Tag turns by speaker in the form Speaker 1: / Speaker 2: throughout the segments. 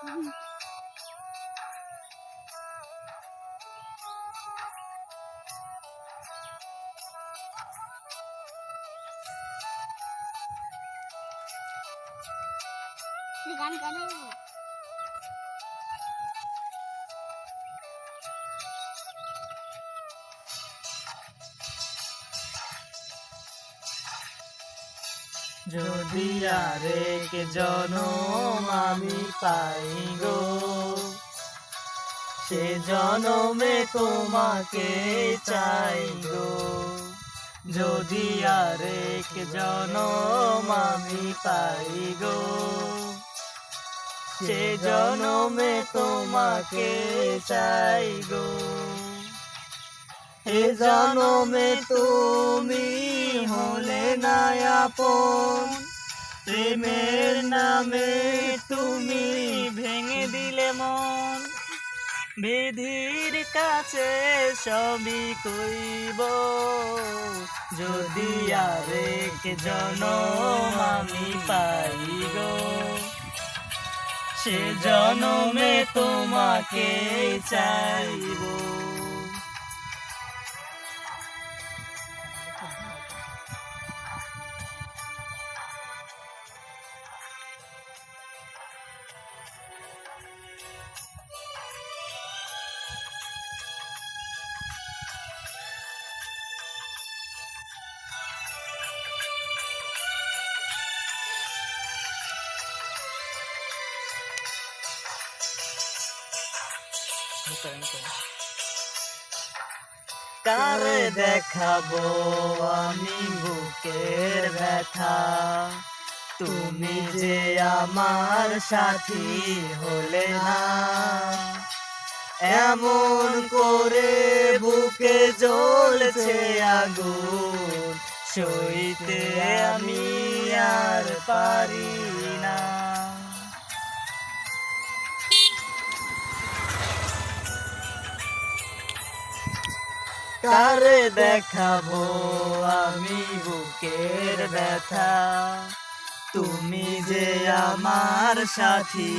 Speaker 1: গান গানে
Speaker 2: যদি আরেক জনম আমি পাই গো, সে জনমে তোমাকে চাই গো। যদি আরেক জনম আমি পাই গো, সে জনমে তোমাকে চাই গো। এ জনমে তুমি হলে না আপন, প্রেমের নামে তুমি ভেঙে দিলে মন। বিধির কাছে সবই কইব, যদি আরেক জনম আমি পাই গো, সে জনমে তোমাকে চাইব। কারে দেখাবো আমি বুকের ব্যথা, তুমি যে আমার সাথী হলে না। এমন করে বুকে জ্বলছে আগুন, সইতে আমি আর পারি না। কারে দেখাবো আমি বুকের ব্যথা, তুমি যে আমার সাথী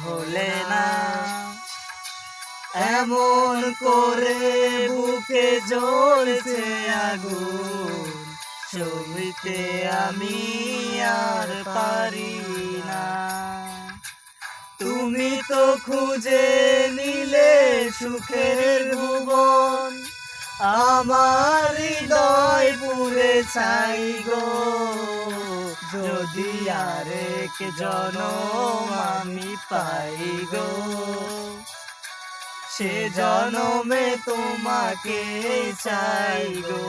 Speaker 2: হলে না। এমন করে বুকে জ্বলছে আগুন, সইতে আমি আর পারি না। তুমি তো খুঁজে নিলে সুখের ভুবন, আমার হৃদয় পুরে ছাই গো। যদি আরেক জনম আমি পাই গো, সে জনমে তোমাকে চাই গো।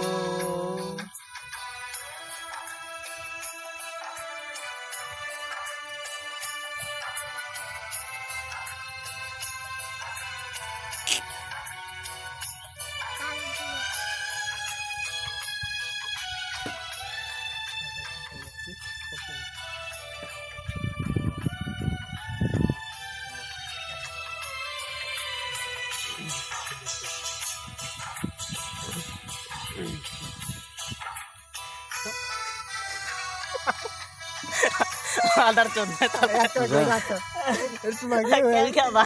Speaker 2: আদার চোদ্দ